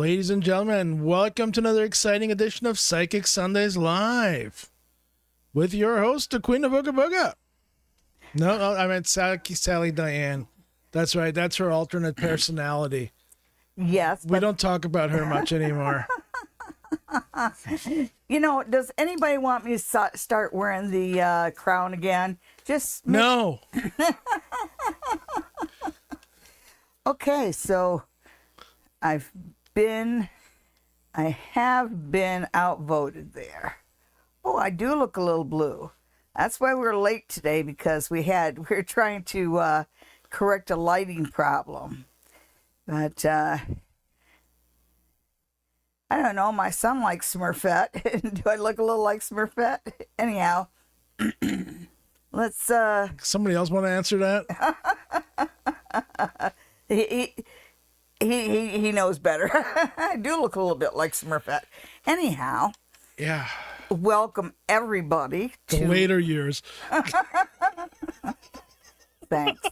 Ladies and gentlemen, welcome to another exciting edition of Psychic Sundays Live with your host, the Queen of Booga Booga. No, I meant Sally Diane. That's right. That's her alternate personality. Yes. We don't talk about her much anymore. You know, does anybody want me to start wearing the crown again? No. Okay, so I have been outvoted there. Oh, I do look a little blue. That's why we're late today, because we were trying to correct a lighting problem. But I don't know, my son likes Smurfette. Do I look a little like Smurfette? Anyhow, let's Somebody else want to answer that? He knows better. I do look a little bit like Smurfette. Anyhow, Yeah. welcome everybody The to later years. Thanks.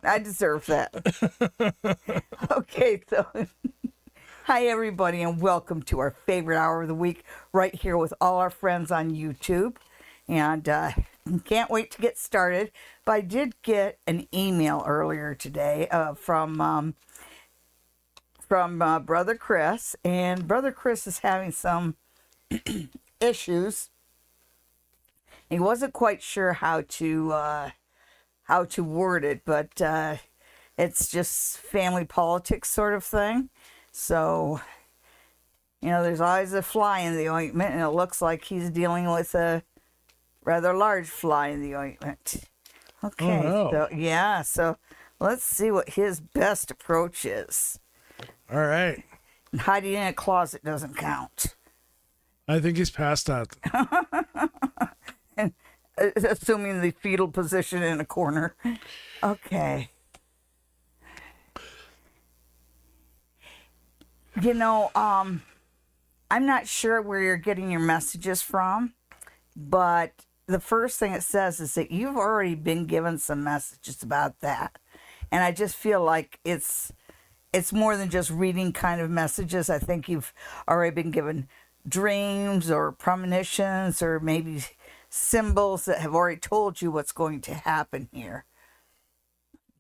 I deserve that. Okay, so hi everybody and welcome to our favorite hour of the week right here with all our friends on YouTube. And can't wait to get started. But I did get an email earlier today from Brother Chris, and Brother Chris is having some issues. He wasn't quite sure how to word it, but it's just family politics sort of thing. So, you know, there's always a fly in the ointment, and it looks like he's dealing with a rather large fly in the ointment. Okay, Oh, no. so let's see what his best approach is. All right. Hiding in a closet doesn't count. I think he's past that. Assuming the fetal position in a corner. Okay. You know, I'm not sure where you're getting your messages from, but the first thing it says is that you've already been given some messages about that. And I just feel like it's more than just reading kind of messages. I think you've already been given dreams or premonitions or maybe symbols that have already told you what's going to happen here.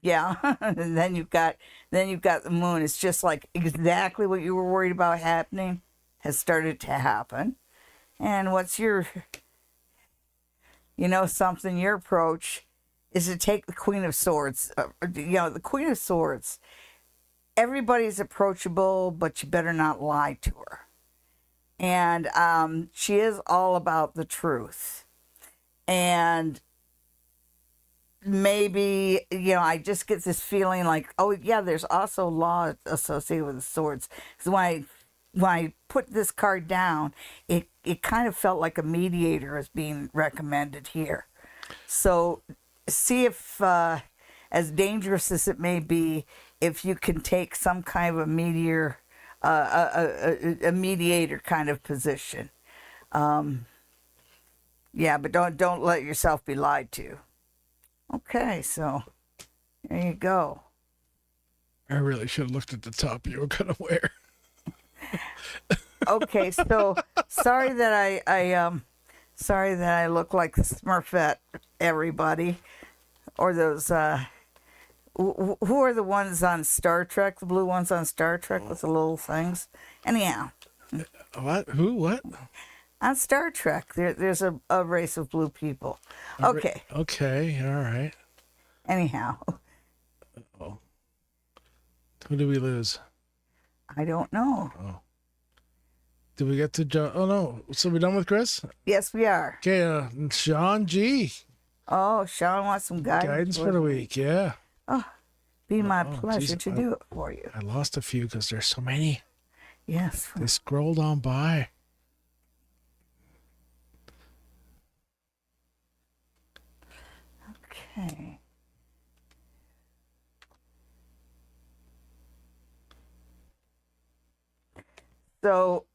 Yeah. And then you've got the moon. It's just like exactly what you were worried about happening has started to happen. And what's your approach is to take the Queen of Swords. The Queen of Swords, everybody's approachable, but you better not lie to her. And she is all about the truth. And maybe, I just get this feeling like, oh, yeah, there's also law associated with the swords. Because when I put this card down, it kind of felt like a mediator is being recommended here. So see if, as dangerous as it may be, if you can take some kind of a mediator kind of position. But don't let yourself be lied to. Okay, so there you go. I really should have looked at the top you were going to wear. Okay, so sorry that I look like Smurfette, everybody, or those who are the ones on Star Trek, the blue ones on Star Trek with the little things. Anyhow, What? Who? What? on Star Trek, there's a race of blue people. Okay. Okay. All right. Anyhow, Oh. Who did we lose? I don't know. Oh. Did we get to John? Oh, no. So we're done with Chris? Yes, we are. Okay. Sean G. Oh, Sean wants some guidance For the week. Yeah. Oh, be my Oh, pleasure geez, to do it for you. I lost a few because there's so many. Yes. They scrolled on by. Okay. So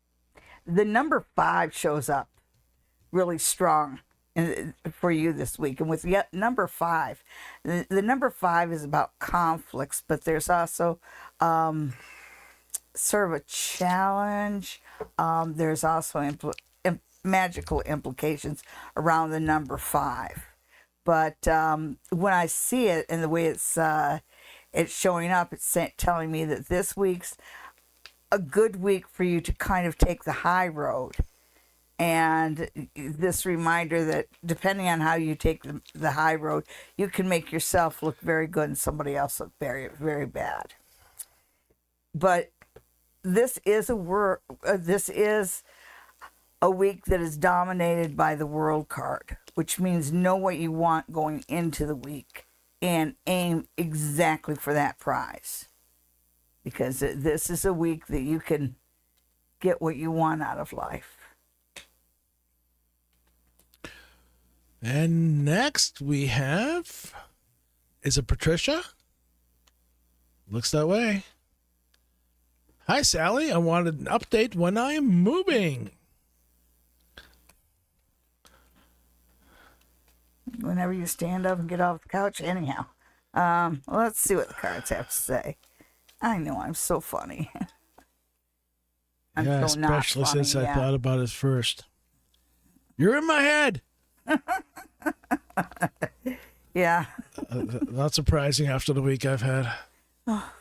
the number 5 shows up really strong for you this week. And with yet number 5, the number 5 is about conflicts, but there's also sort of a challenge. There's also magical implications around the number 5. But when I see it and the way it's showing up, it's telling me that this week's a good week for you to kind of take the high road. And this reminder that depending on how you take the high road, you can make yourself look very good and somebody else look very, very bad. But this is a week that is dominated by the World card, which means know what you want going into the week and aim exactly for that prize. Because this is a week that you can get what you want out of life. And next we have, is it Patricia? Looks that way. Hi, Sally. I wanted an update when I am moving. Whenever you stand up and get off the couch, anyhow. Let's see what the cards have to say. I know, I'm so funny. I'm yeah, so not especially funny, since I thought about it first. You're in my head. Yeah. Not surprising after the week I've had. Oh.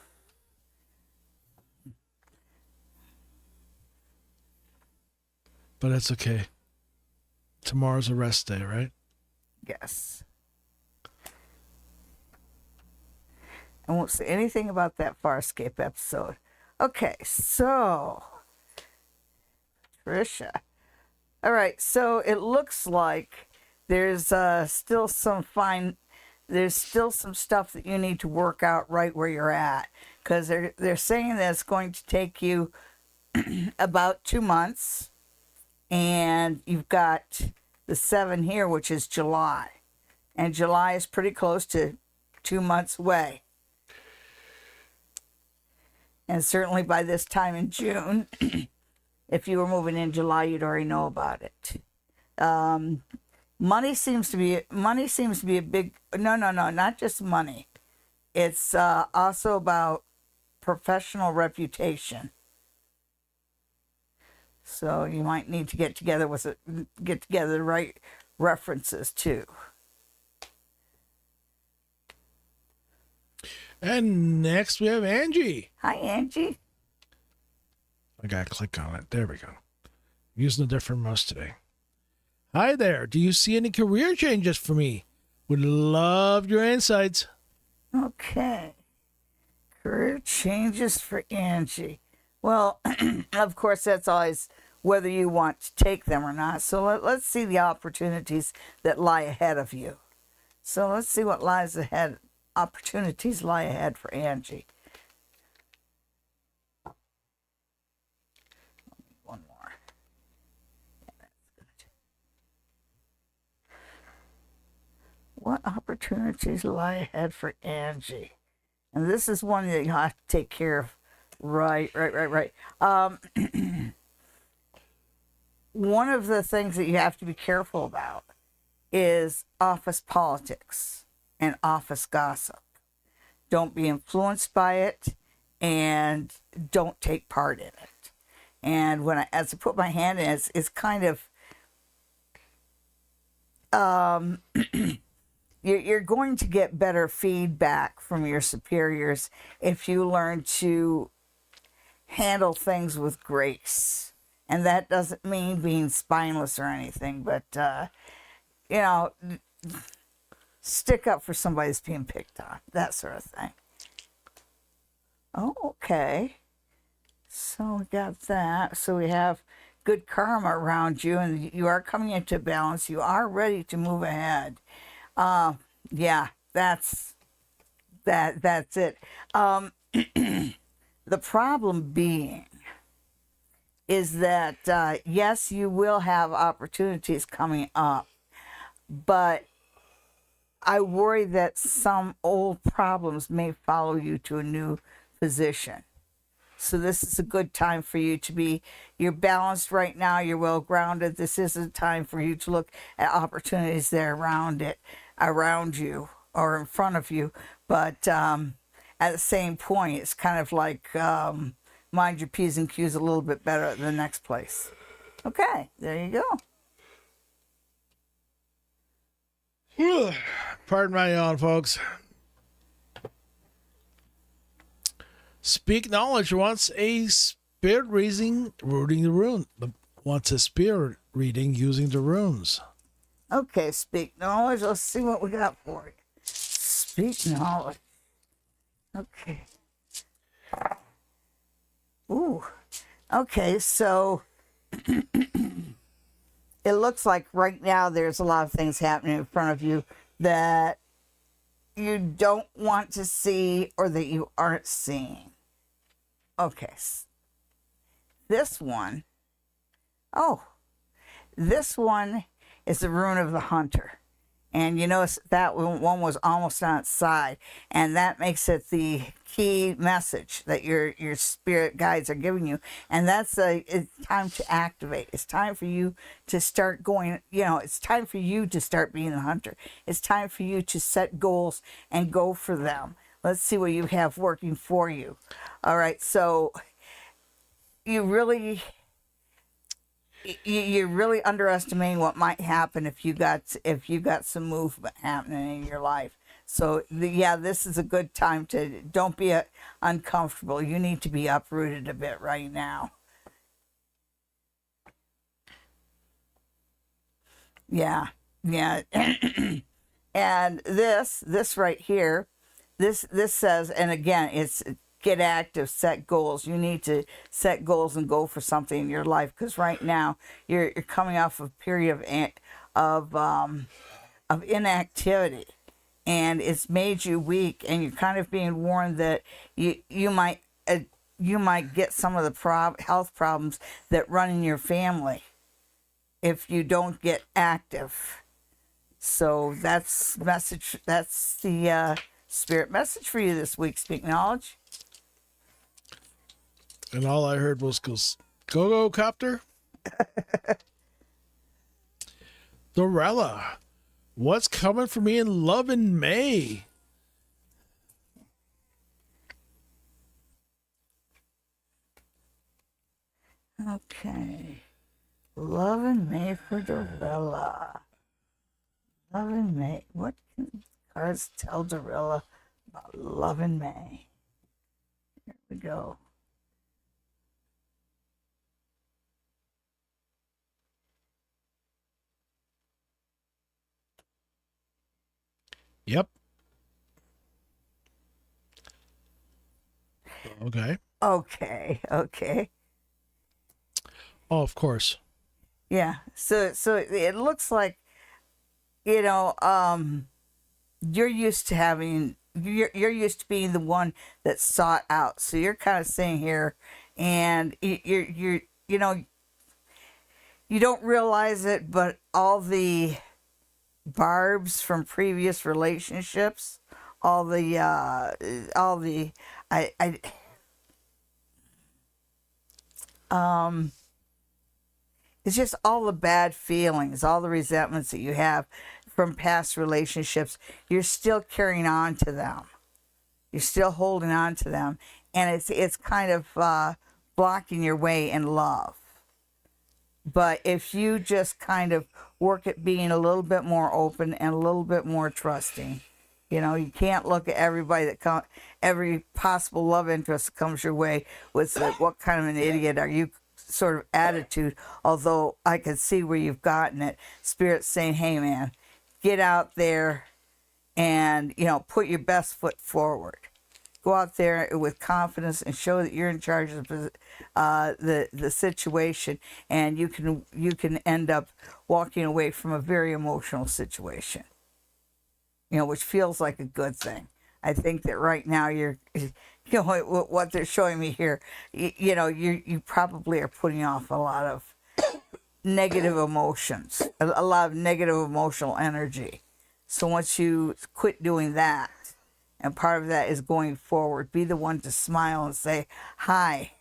But it's okay. Tomorrow's a rest day, right? Yes. I won't say anything about that Farscape episode. Okay, so Trisha. All right, so it looks like there's still some stuff that you need to work out right where you're at, because they're saying that it's going to take you about 2 months, and you've got the 7 here, which is July, and July is pretty close to 2 months away. And certainly by this time in June, if you were moving in July, you'd already know about it. Money seems to be a big, no, not just money. It's also about professional reputation. So you might need to get together the right references too. And next we have Angie. Hi, Angie. I gotta click on it. There we go. Using a different mouse today. Hi there. Do you see any career changes for me? Would love your insights. Okay. Career changes for Angie. Well, of course, that's always whether you want to take them or not. So let's see the opportunities that lie ahead of you. So let's see what lies ahead. Opportunities lie ahead for Angie. One more. Yeah, that's good. What opportunities lie ahead for Angie? And this is one that you have to take care of. Right. One of the things that you have to be careful about is office politics and office gossip. Don't be influenced by it, and don't take part in it. And as I put my hand in, it's kind of you're going to get better feedback from your superiors if you learn to handle things with grace. And that doesn't mean being spineless or anything, but stick up for somebody that's being picked on, that sort of thing. Oh, okay. So we got that. So we have good karma around you, and you are coming into balance. You are ready to move ahead. Yeah, that's it. The problem being is that, yes, you will have opportunities coming up, but I worry that some old problems may follow you to a new position. So this is a good time for you you're balanced right now, you're well grounded. This is a time for you to look at opportunities that are around you or in front of you. But at the same point, it's kind of like mind your P's and Q's a little bit better at the next place. Okay, there you Whew. Pardon my yawn, folks. Speak Knowledge wants a spirit reading the rune. Wants a spirit reading using the runes. go. Okay, Speak Knowledge. Let's see what we got for you. Speak Knowledge. Okay. Ooh. Okay, so it looks like right now there's a lot of things happening in front of you that you don't want to see or that you aren't seeing. Okay. This one, this one is the rune of the hunter. And you notice that one was almost on its side. And that makes it the key message that your spirit guides are giving you. And that's it's time to activate. It's time for you to start going, it's time for you to start being the hunter. It's time for you to set goals and go for them. Let's see what you have working for you. All right, so you're really underestimating what might happen if you got some movement happening in your life. So this is a good time to don't be uncomfortable. You need to be uprooted a bit right now. Yeah. And this right here, this says, and again, it's get active, set goals. You need to set goals and go for something in your life, because right now you're coming off a period of inactivity, and it's made you weak, and you're kind of being warned that you might get some of the health problems that run in your family if you don't get active. So that's the spirit message for you this week. Speak Knowledge. And all I heard was go copter. Dorella, what's coming for me in love in May? Okay. Love in May for Dorella. Love in May. What can cards tell Dorella about love in May? Here we go. Yep. Okay. Okay. Oh, of course. Yeah. So it looks like, you're used to you're used to being the one that's sought out. So you're kind of sitting here, and you don't realize it, but all the barbs from previous relationships, it's just all the bad feelings, all the resentments that you have from past relationships. You're still carrying on to them. You're still holding on to them, and it's kind of blocking your way in love. But if you just kind of work at being a little bit more open and a little bit more trusting, you can't look at everybody every possible love interest that comes your way with what kind of an idiot are you sort of attitude. Although I can see where you've gotten it. Spirit's saying, hey man, get out there and, put your best foot forward. Go out there with confidence and show that you're in charge of the situation, and you can end up walking away from a very emotional situation, which feels like a good thing. I think that right now you're, what they're showing me here, you probably are putting off a lot of negative emotions, a lot of negative emotional energy. So once you quit doing that, and part of that is going forward, be the one to smile and say, hi,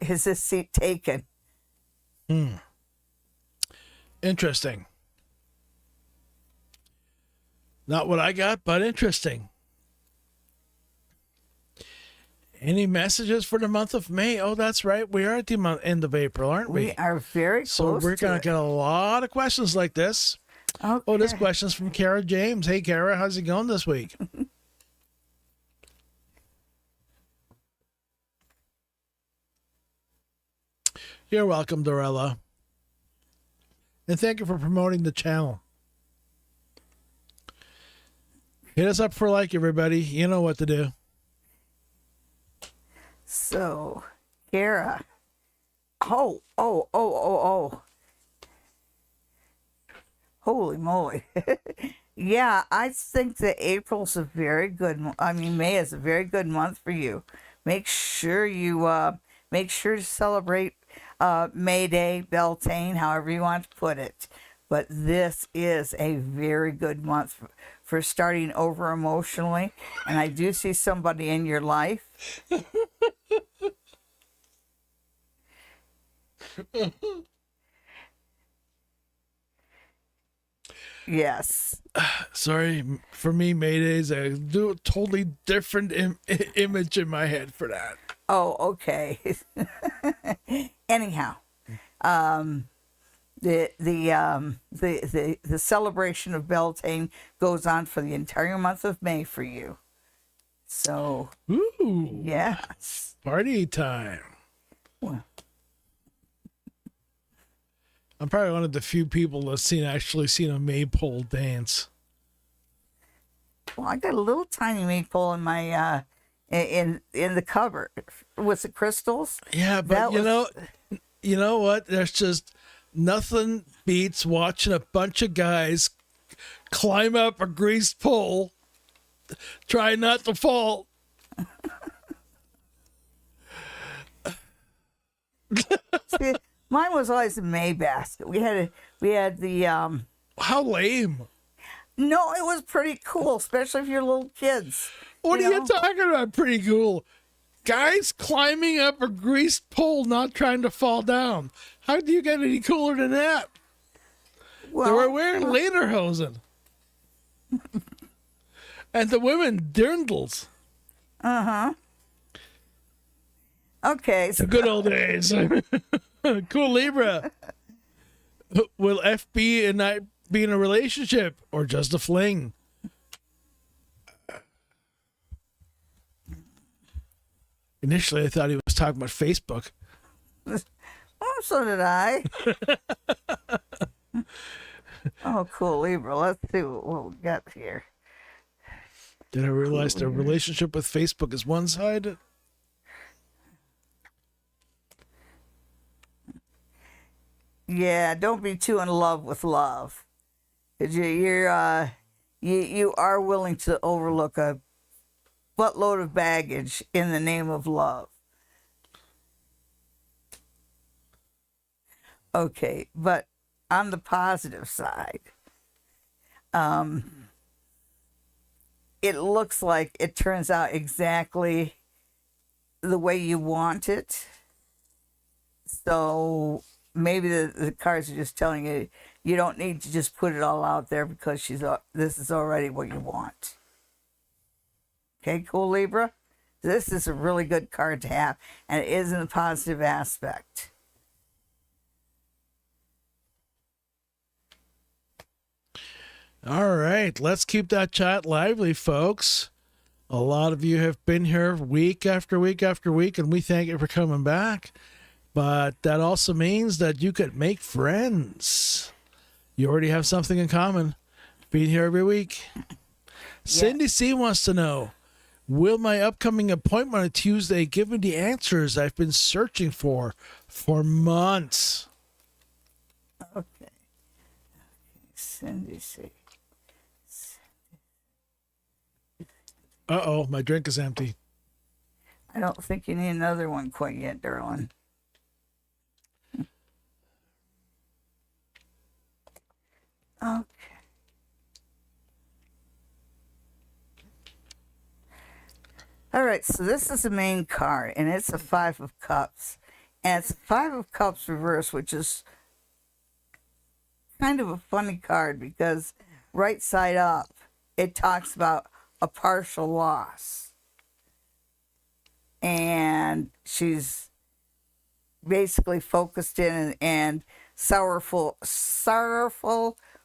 is this seat taken? Interesting. Not what I got, but interesting. Any messages for the month of May? Oh, that's right. We are at the end of April, aren't we? We are very close. So we're going to get a lot of questions like this. Okay. Oh, this question's from Kara James. Hey, Kara, how's it going this week? You're welcome, Dorella. And thank you for promoting the channel. Hit us up for a like, everybody. You know what to do. So, Kara. Oh. Holy moly. Yeah, I think that April's a very good, May is a very good month for you. Make sure to celebrate May Day, Beltane, however you want to put it. But this is a very good month for starting over emotionally. And I do see somebody in your life. Yes. Sorry, for me, Mayday's a totally different image in my head for that. Oh, okay. Anyhow, the celebration of Beltane goes on for the entire month of May for you. So, ooh, yes, party time. Well, I'm probably one of the few people that's actually seen a maypole dance. well, I got a little tiny maypole in my in the cupboard. Was it crystals? Yeah, but you know what? There's just nothing beats watching a bunch of guys climb up a greased pole, try not to fall. See, mine was always a May basket. We had the How lame. No, it was pretty cool, especially if you're little kids. What are you talking about? Pretty cool. Guys climbing up a greased pole, not trying to fall down. How do you get any cooler than that? Well, they were wearing lederhosen. And the women dirndls. Uh-huh. Okay. The good old days. Cool, Libra. Will FB and I be in a relationship or just a fling? Initially, I thought he was talking about Facebook. Oh, so did I. Oh, cool, Libra. Let's see what we got here. Did I realize the relationship with Facebook is one-sided? Yeah, don't be too in love with love. 'Cause you are willing to overlook a buttload of baggage in the name of love. Okay, but on the positive side, it looks like it turns out exactly the way you want it. So maybe the cards are just telling you you don't need to just put it all out there because this is already what you want. Okay, cool, Libra? This is a really good card to have, and it is in a positive aspect. All right, let's keep that chat lively, folks. A lot of you have been here week after week after week, and we thank you for coming back. But that also means that you could make friends. You already have something in common, being here every week. Yeah. Cindy C wants to know, will my upcoming appointment on Tuesday give me the answers I've been searching for months? Okay. Cindy C. Uh-oh, my drink is empty. I don't think you need another one quite yet, darling. Okay. All right, so this is the main card, and it's a Five of Cups. And it's a Five of Cups reverse, which is kind of a funny card because right side up, it talks about a partial loss. and she's basically focused in and sorrowful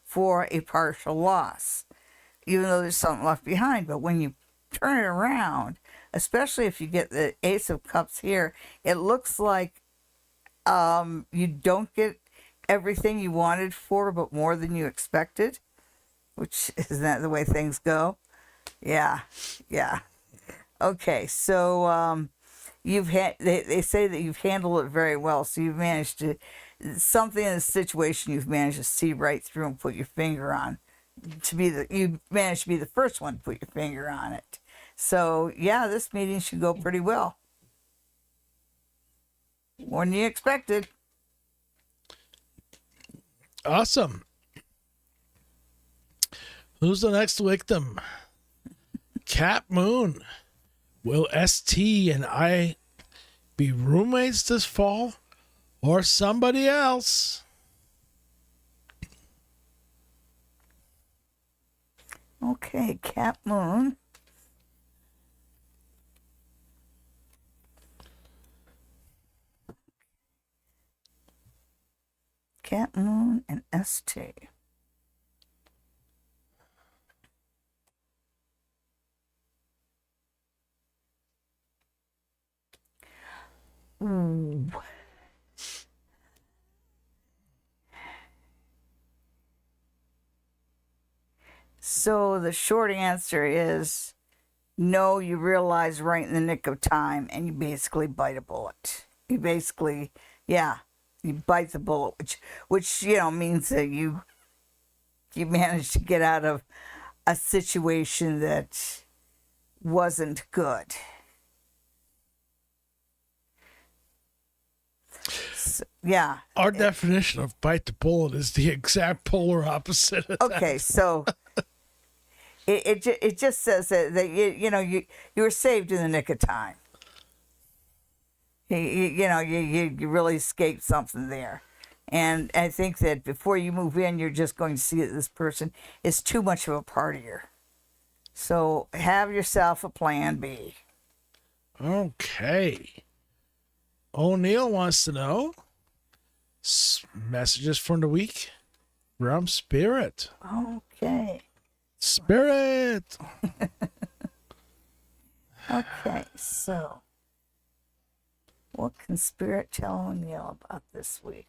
for a partial loss, even though there's something left behind. But when you turn it around, especially if you get the Ace of Cups here, it looks like you don't get everything you wanted for, but more than you expected, which isn't that the way things go? Yeah. Okay, so they say that you've handled it very well. So you've managed to something in the situation you've managed to see right through and put your finger on. You managed to be the first one to put your finger on it. So yeah, this meeting should go pretty well. More than you expected. Awesome. Who's the next victim? Cat Moon. Will ST and I be roommates this fall or somebody else? Okay, Cat Moon. Cat Moon and ST. Ooh. So the short answer is no, you realize right in the nick of time and you basically bite a bullet. You basically, you bite the bullet, which means that you managed to get out of a situation that wasn't good. So, yeah. Our definition of bite the bullet is the exact polar opposite of okay, that. so it just says that you were saved in the nick of time. You really escaped something there. And I think that before you move in, you're just going to see that this person is too much of a partier. So have yourself a plan B. Okay. O'Neill wants to know messages from the week from Spirit. Okay. Spirit. Okay, so what can Spirit tell O'Neill about this week?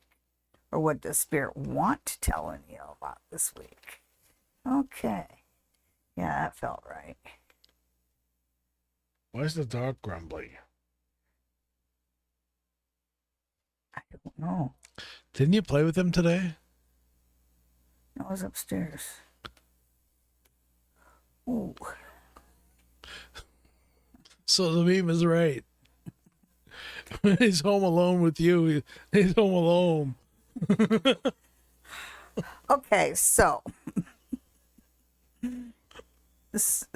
Or what does Spirit want to tell O'Neill about this week? Okay. Yeah, that felt right. Why is the dog grumbling? I don't know. Didn't you play with him today? I was upstairs. Ooh. So the meme is right. When he's home alone with you, he's home alone. Okay, so this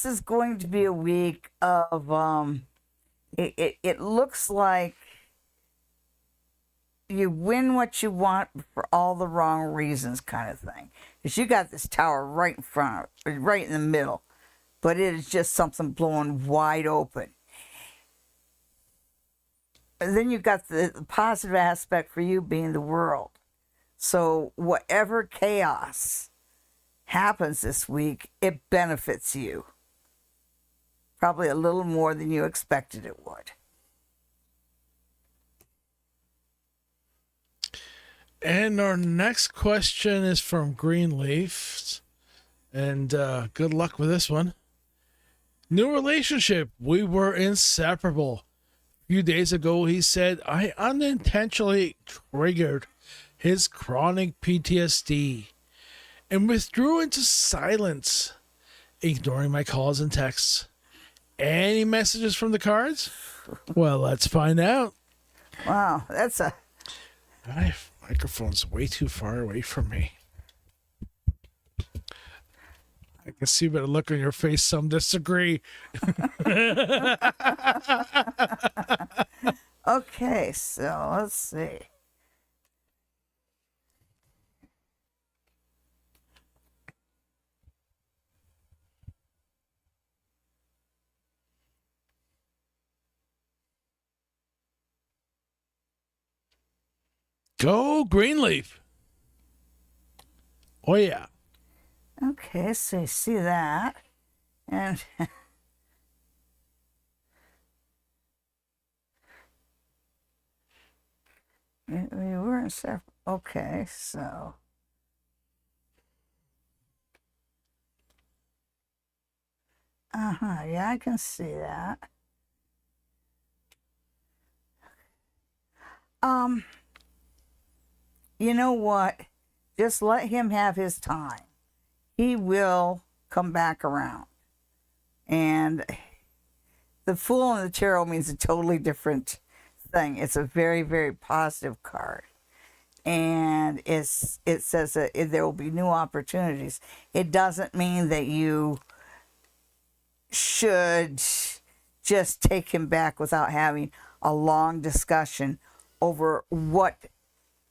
is going to be a week of it looks like you win what you want for all the wrong reasons, kind of thing. Because you got this tower right in front, right in the middle, but it is just something blowing wide open. And then you got the positive aspect for you being the world. So whatever chaos happens this week, it benefits you. Probably a little more than you expected it would. And our next question is from Greenleaf. And good luck with this one. New relationship. We were inseparable. A few days ago, he said I unintentionally triggered his chronic PTSD and withdrew into silence, ignoring my calls and texts. Any messages from the cards? Well, let's find out. Wow, that's a... My microphone's way too far away from me. I can see by the look on your face some disagree. Okay, so let's see. Go Greenleaf. Oh, yeah. Okay, so you see that. And we weren't separate. Okay, so. Yeah, I can see that. You know what? Just let him have his time. He will come back around. And the Fool in the Tarot means a totally different thing. It's a very, very positive card. And it says that there will be new opportunities. It doesn't mean that you should just take him back without having a long discussion over what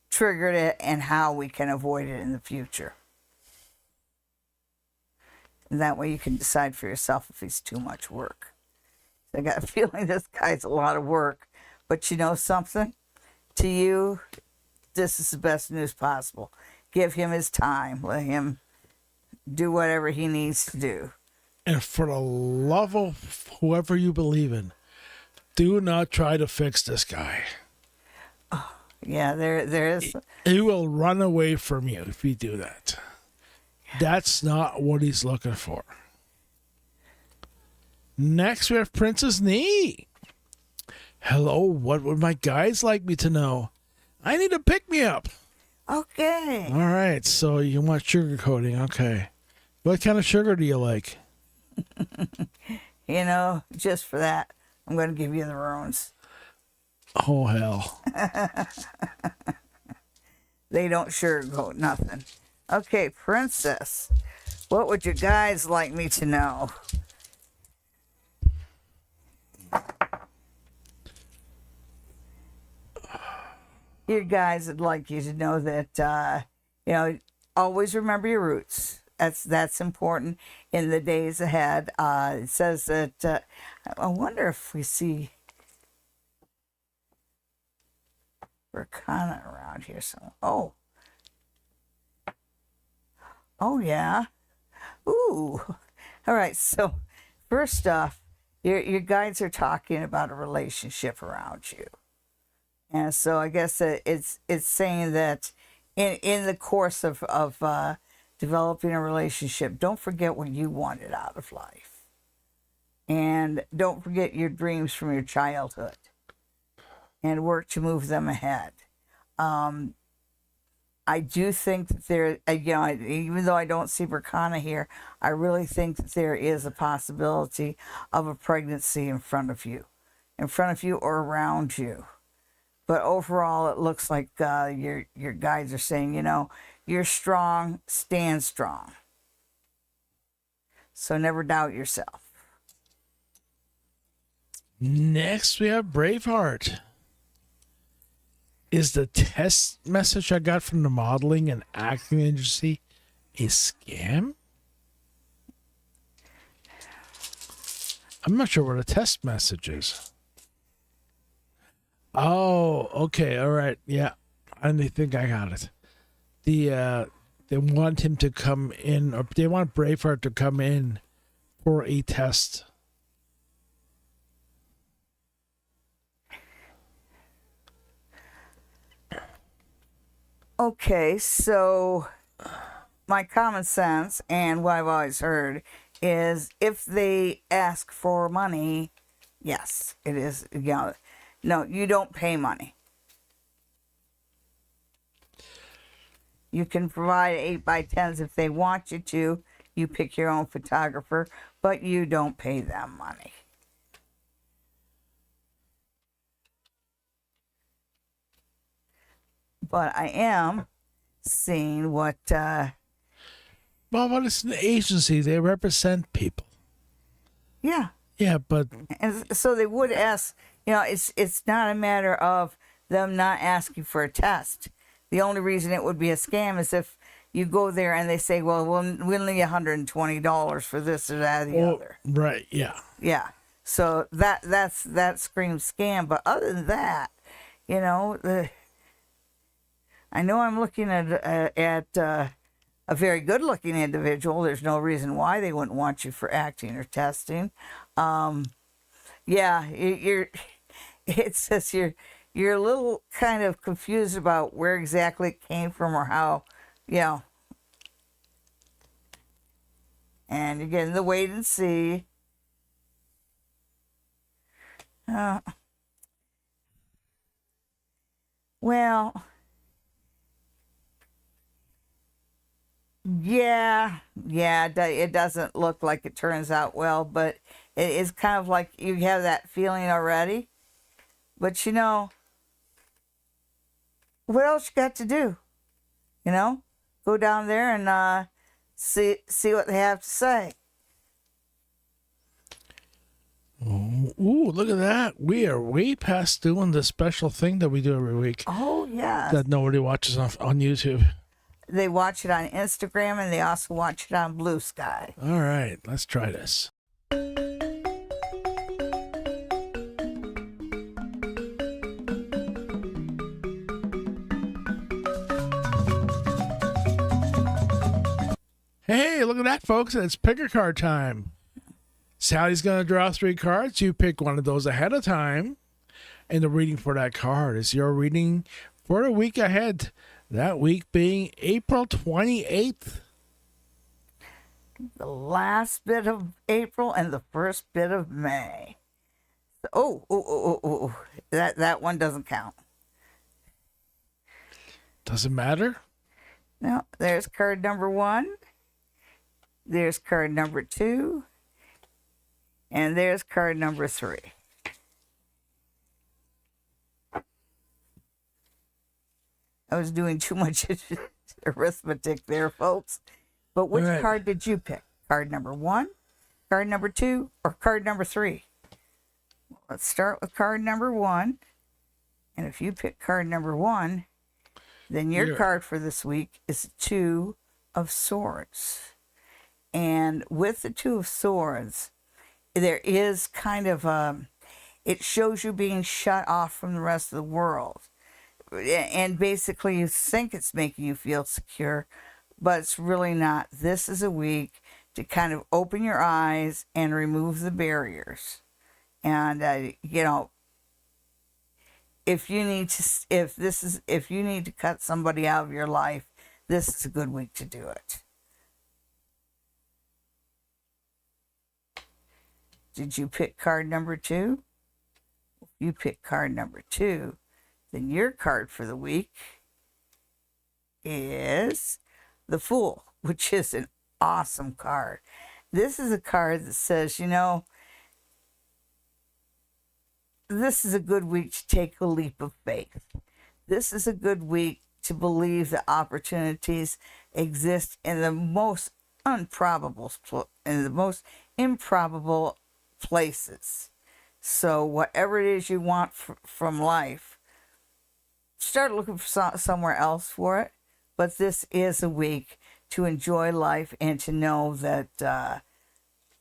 triggered it and how we can avoid it in the future. And that way you can decide for yourself if he's too much work. I got a feeling this guy's a lot of work, but you know something? To you, this is the best news possible. Give him his time. Let him do whatever he needs to do. And for the love of whoever you believe in, do not try to fix this guy. Yeah, there is. He will run away from you if you do that. That's not what he's looking for. Next, we have Princess Nee. Hello, what would my guys like me to know? I need to pick me up. Okay. All right, so you want sugar coating. Okay. What kind of sugar do you like? You know, just for that, I'm going to give you the runes. Oh, hell. They don't sugarcoat nothing. Okay, Princess, what would you guys like me to know? Your guys would like you to know that, always remember your roots. That's important in the days ahead. It says that, I wonder if we see Virana around here. So, oh yeah. Ooh. All right. So, first off, your guides are talking about a relationship around you, and so I guess it's saying that in the course of developing a relationship, don't forget what you wanted out of life, and don't forget your dreams from your childhood, and work to move them ahead. I do think that there, even though I don't see Virana here, I really think that there is a possibility of a pregnancy in front of you or around you. But overall, it looks like your guides are saying, you're strong, stand strong. So never doubt yourself. Next, we have Braveheart. Is the test message I got from the modeling and acting agency a scam? I'm not sure what a test message is. Oh, okay, all right, yeah. I think I got it. They want him to come in, or they want Braveheart to come in for a test. Okay, so my common sense and what I've always heard is if they ask for money, yes, it is, no, you don't pay money. You can provide 8x10s if they want you to. You pick your own photographer, but you don't pay them money. But I am seeing what... Well, but it's an agency. They represent people. Yeah. Yeah, but... And so they would ask, it's not a matter of them not asking for a test. The only reason it would be a scam is if you go there and they say, well, we'll need $120 for this or that or the other. Right, yeah. Yeah. So that screams scam. But other than that, I know I'm looking at a very good-looking individual. There's no reason why they wouldn't want you for acting or testing. Yeah, it says you're a little kind of confused about where exactly it came from or how, you know. And you're getting the wait and see. Well, yeah, it doesn't look like it turns out well, but it is kind of like you have that feeling already. But you know, what else you got to do? You know, go down there and see what they have to say. Ooh, look at that. We are way past doing the special thing that we do every week Oh yeah, that nobody watches on YouTube. they watch it on Instagram and they also watch it on Blue Sky. All right, let's try this. Hey, look at that, folks. It's picker card time. Sally's going to draw 3 cards. You pick one of those ahead of time. And the reading for that card is your reading for the week ahead. That week being April 28th. The last bit of April and the first bit of May. Oh. That one doesn't count. Doesn't matter. No, there's card number 1. There's card number 2. And there's card number 3. I was doing too much arithmetic there, folks. But which card did you pick? Card number 1, card number 2, or card number 3? Let's start with card number 1. And if you pick card number 1, then your card for this week is 2 of Swords. And with the 2 of Swords, there is kind of it shows you being shut off from the rest of the world. And basically you think it's making you feel secure, but it's really not. This is a week to kind of open your eyes and remove the barriers. And you know, if you need to cut somebody out of your life, this is a good week to do it. Did you pick card number 2? If you pick card number 2, then your card for the week is the Fool, which is an awesome card. This is a card that says, you know, this is a good week to take a leap of faith. This is a good week to believe that opportunities exist in the most improbable places. So whatever it is you want from life, start looking for somewhere else for it. But this is a week to enjoy life and to know that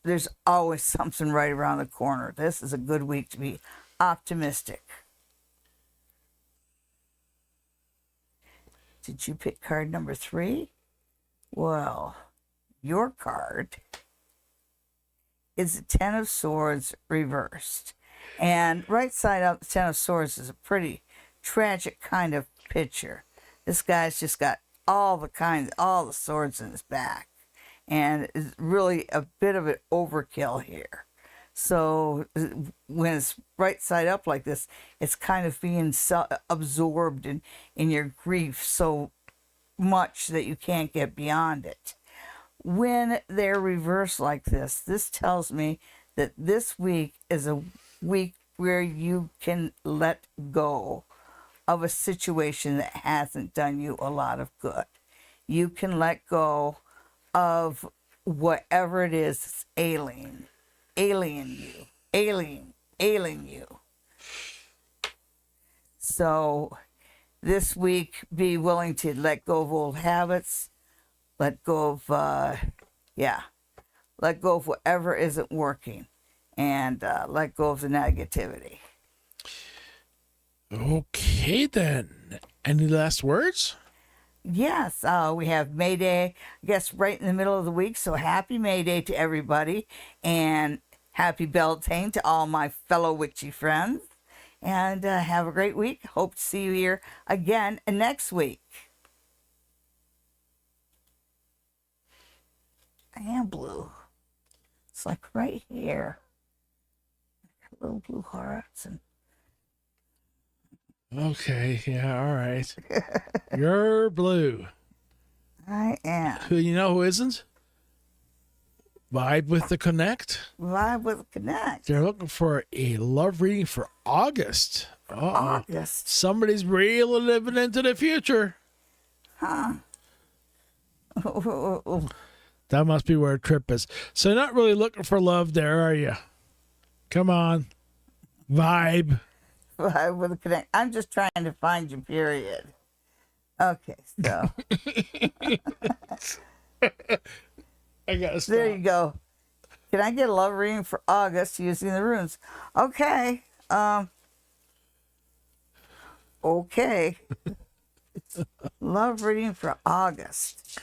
there's always something right around the corner. This is a good week to be optimistic. Did you pick card number 3? Well, your card is the 10 of Swords reversed. And right side up, the 10 of Swords is a pretty tragic kind of picture. This guy's just got all the swords in his back. And it's really a bit of an overkill here. So when it's right side up like this, it's kind of being absorbed in your grief so much that you can't get beyond it. When they're reversed like this tells me that this week is a week where you can let go of a situation that hasn't done you a lot of good. You can let go of whatever it is that's alien you. So this week, be willing to let go of old habits, let go of whatever isn't working, and let go of the negativity. Okay, then. Any last words? Yes, we have May Day, I guess, right in the middle of the week. So happy May Day to everybody, and happy Beltane to all my fellow witchy friends. And have a great week. Hope to see you here again next week. I am blue. It's like right here. Little blue hearts and Okay, yeah, all right. You're blue. I am. You know who isn't? Vibe with the Connect. Vibe with Connect. They're looking for a love reading for August. August. Somebody's really living into the future. Huh. That must be where a trip is. So you're not really looking for love there, are you? Come on. Vibe. Vibe with Connect. I'm just trying to find you, period. Okay, so. I gotta stop. There you go. Can I get a love reading for August using the runes? Okay. Okay. Love reading for August.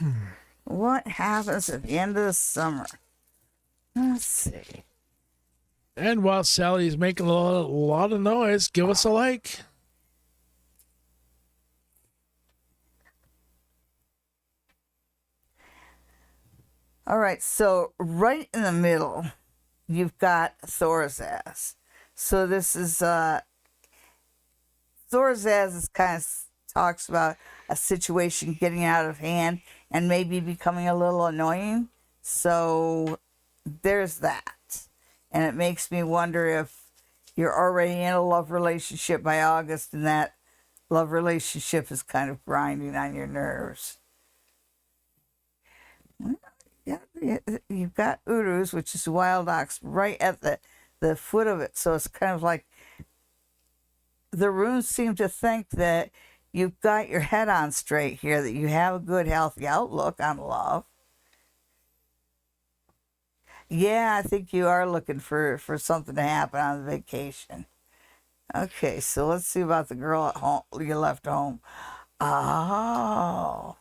What happens at the end of the summer? Let's see. And while Sally's making a lot of noise, give us a like. All right, so right in the middle, you've got Thorazaz. So this is Thorazaz is kind of talks about a situation getting out of hand and maybe becoming a little annoying. So there's that. And it makes me wonder if you're already in a love relationship by August and that love relationship is kind of grinding on your nerves. Yeah, you've got Uruz, which is wild ox, right at the foot of it. So it's kind of like the runes seem to think that you've got your head on straight here, that you have a good, healthy outlook on love. Yeah, I think you are looking for something to happen on the vacation. Okay, so let's see about the girl at home. You left home. Oh.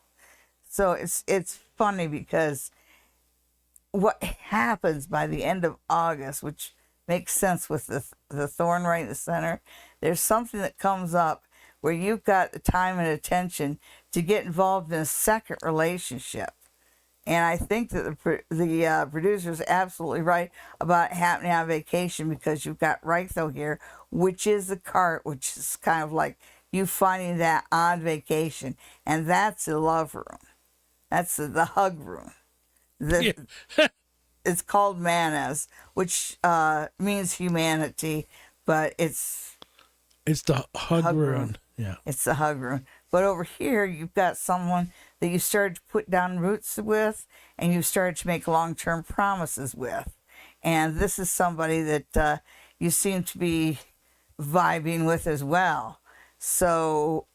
So it's funny because what happens by the end of August, which makes sense with the thorn right in the center, there's something that comes up where you've got the time and attention to get involved in a second relationship. And I think that the producer is absolutely right about it happening on vacation, because you've got Rytho here, which is the cart, which is kind of like you finding that on vacation. And that's the love room. That's the hug room. It's called Manas, which means humanity, but it's the hug room. Yeah. It's the hug room. But over here, you've got someone that you started to put down roots with, and you started to make long-term promises with. And this is somebody that you seem to be vibing with as well. So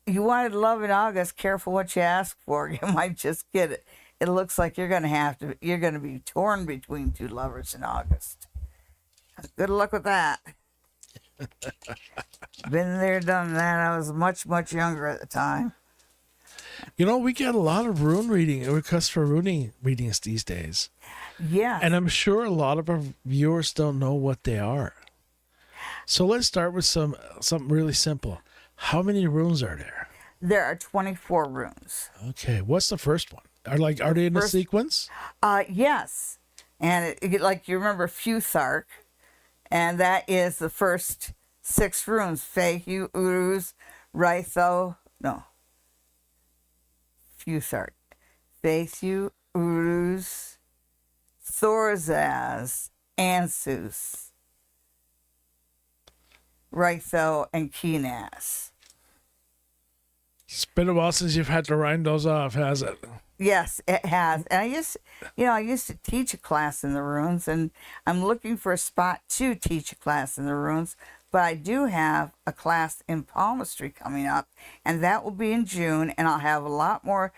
you wanted love in August. Careful what you ask for. You might just get it. It looks like you're going to be torn between two lovers in August. Good luck with that. Been there, done that. I was much, much younger at the time. You know, we get a lot of rune requests for rune readings these days. Yeah. And I'm sure a lot of our viewers don't know what they are. So let's start with something really simple. How many runes are there? There are 24 runes. Okay, what's the first one? Are they in a sequence? Yes. And like you remember Futhark, and that is the first 6 runes. Fehu, Uruz, Rytho, no. Futhark. Fehu, Uruz, Thorazaz, Ansus, Rytho, and Kinas. It's been a while since you've had to round those off, has it? Yes, it has. And I used to teach a class in the runes, and I'm looking for a spot to teach a class in the runes. But I do have a class in palmistry coming up, and that will be in June, and I'll have a lot more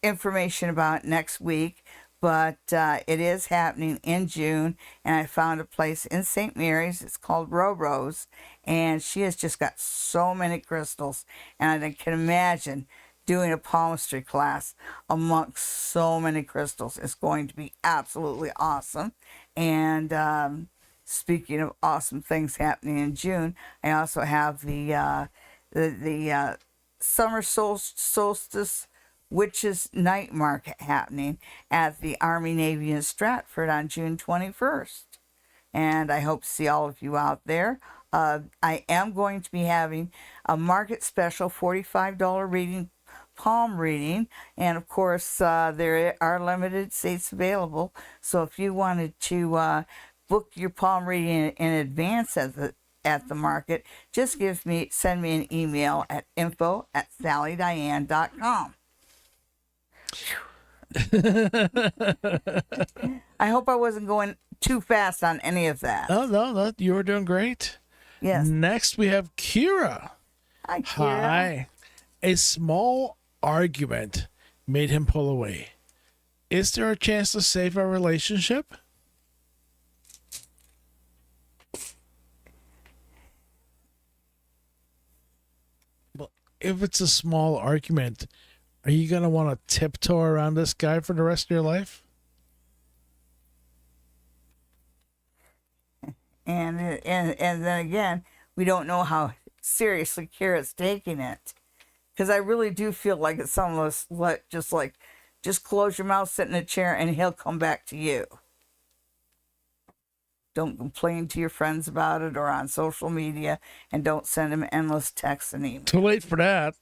information about it next week. but it is happening in June, and I found a place in St. Mary's. It's called Rose, and she has just got so many crystals, and I can imagine doing a palmistry class amongst so many crystals is going to be absolutely awesome. And speaking of awesome things happening in June, I also have the summer solstice Witches Night Market happening at the Army Navy in Stratford on June 21st. And I hope to see all of you out there. I am going to be having a market special $45 reading, palm reading. And of course, there are limited seats available. So if you wanted to book your palm reading in advance at the market, just send me an email at info@sallydiane.com. I hope I wasn't going too fast on any of that. No, you were doing great. Yes. Next, we have Kira. Hi, Kira. Hi. A small argument made him pull away. Is there a chance to save our relationship? Well, if it's a small argument, are you going to want to tiptoe around this guy for the rest of your life? And then again, we don't know how seriously Kira's taking it. Because I really do feel like it's almost just close your mouth, sit in a chair, and he'll come back to you. Don't complain to your friends about it or on social media, and don't send him endless texts and emails. Too late for that.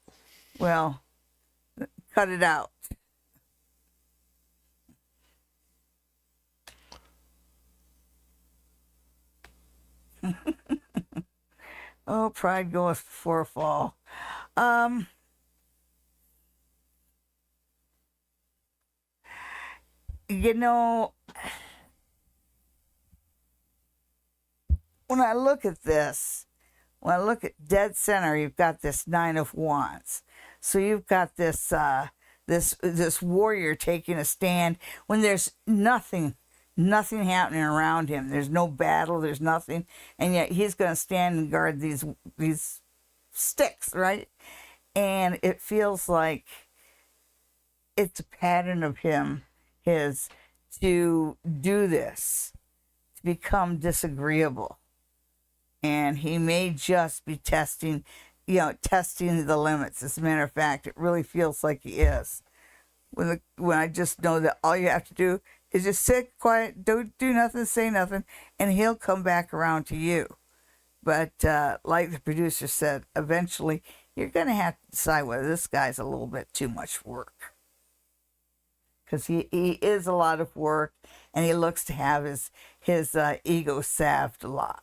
Well, cut it out. Oh, pride goeth before a fall. You know, when I look at this, when I look at dead center, you've got this Nine of Wands. So you've got this this warrior taking a stand when there's nothing happening around him. There's no battle, there's nothing, and yet he's going to stand and guard these sticks, right? And it feels like it's a pattern of his to do this, to become disagreeable. And he may just be testing the limits. As a matter of fact, it really feels like he is. When I just know that all you have to do is just sit quiet, don't do nothing, say nothing, and he'll come back around to you. But like the producer said, eventually you're going to have to decide whether this guy's a little bit too much work. Because he is a lot of work, and he looks to have his ego salved a lot.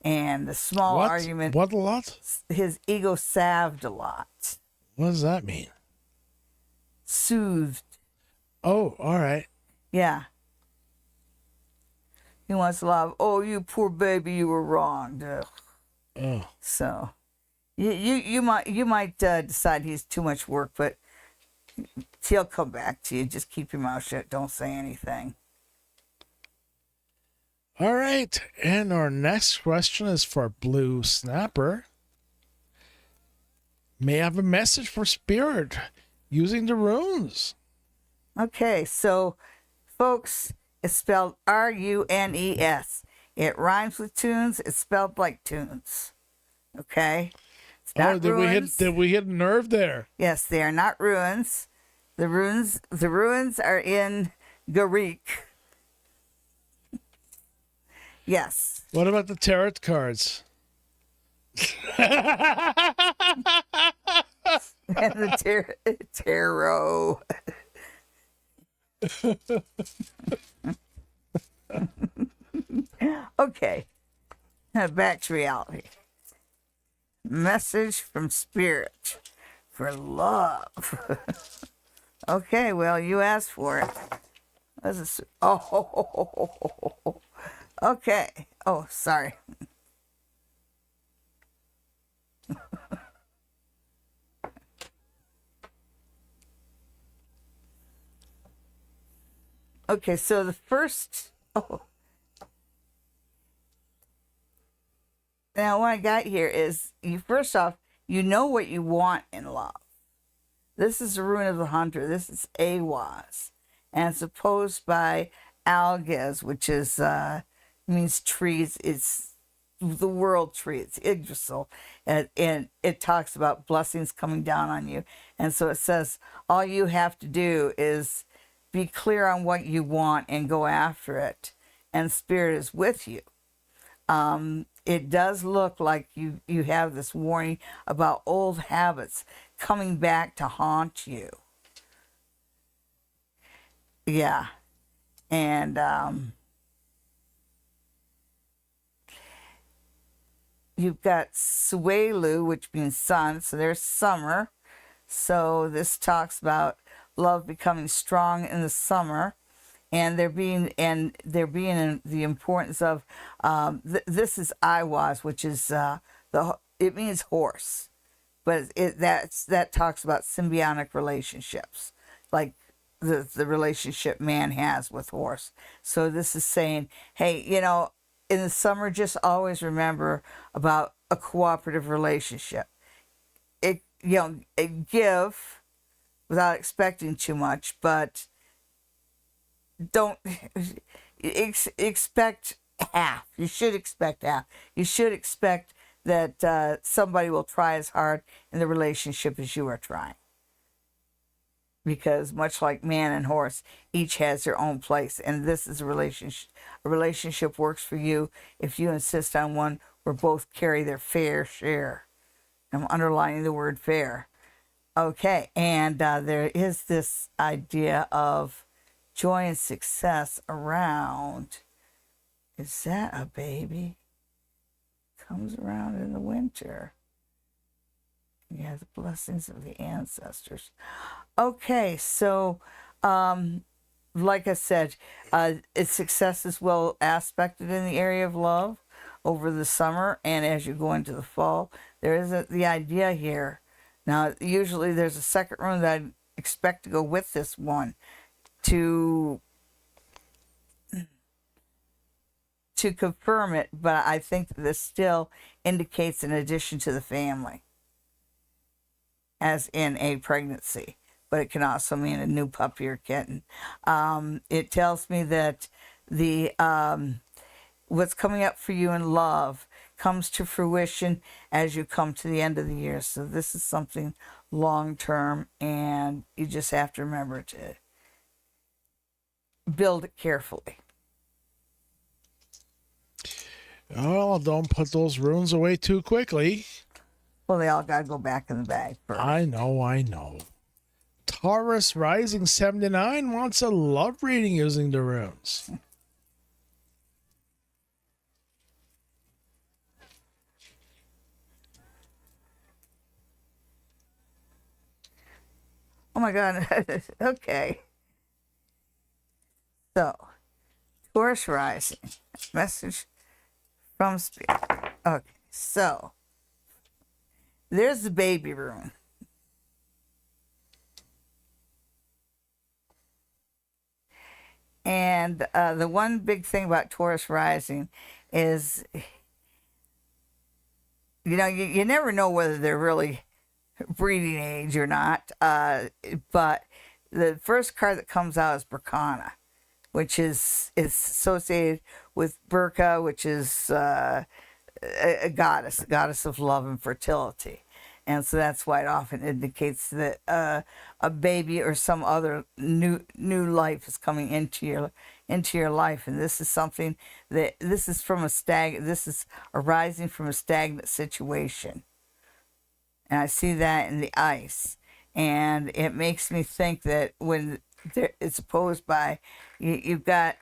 And the small argument... What a lot? His ego salved a lot. What does that mean? Soothed. Oh, all right. Yeah. He wants a lot of, oh, you poor baby, you were wrong. Ugh. Oh. So, you might decide he's too much work, but he'll come back to you. Just keep your mouth shut. Don't say anything. All right. And our next question is for Blue Snapper. May I have a message for Spirit using the runes? Okay, so, folks, it's spelled R-U-N-E-S. It rhymes with tunes. It's spelled like tunes. Okay? It's not ruins. Did we hit a nerve there? Yes, they are not ruins. The ruins are in Greek. Yes. What about the tarot cards? And the tarot. Okay. Back to reality. Message from Spirit for love. Okay, well, you asked for it. Oh, okay. Oh, sorry. Okay, so the first. Oh, now what I got here is you. First off, you know what you want in love. This is the rune of the hunter. This is Awaz, and it's opposed by Algaz, which is means trees. It's the world tree. It's Yggdrasil, and it talks about blessings coming down on you. And so it says all you have to do is be clear on what you want and go after it, and spirit is with you. It does look like you have this warning about old habits coming back to haunt you. Yeah. And you've got Suelu, which means sun, so there's summer. So this talks about love becoming strong in the summer. And there being the importance of this is Iwas, which is it means horse, but that talks about symbiotic relationships, like the relationship man has with horse. So this is saying, hey, in the summer, just always remember about a cooperative relationship. It give without expecting too much, but don't expect half. You should expect half. You should expect that somebody will try as hard in the relationship as you are trying. Because much like man and horse, each has their own place. And this is a relationship. A relationship works for you if you insist on one where both carry their fair share. I'm underlining the word fair. Okay, and there is this idea of joy and success around. Is that a baby? Comes around in the winter. Yeah, the blessings of the ancestors. Okay, so like I said, its success is well aspected in the area of love over the summer, and as you go into the fall, there is the idea here. Now, usually there's a second rune that I expect to go with this one to confirm it, but I think that this still indicates an addition to the family, as in a pregnancy, but it can also mean a new puppy or kitten. It tells me that the what's coming up for you in love comes to fruition as you come to the end of the year. So this is something long term, and you just have to remember to build it carefully. Oh, don't put those runes away too quickly. Well, they all got to go back in the bag first. I know. Taurus Rising 79 wants a love reading using the runes. Oh my God. Okay. So, Taurus Rising. Message from Spirit. Okay. So, there's the baby rune. And the one big thing about Taurus Rising is, you never know whether they're really breeding age or not. But the first card that comes out is Virana, which is associated with Burka, which is a goddess of love and fertility. And so that's why it often indicates that a baby or some other new life is coming into your life. And this is something this is arising from a stagnant situation. And I see that in the ice. And it makes me think that when it's opposed by, you've got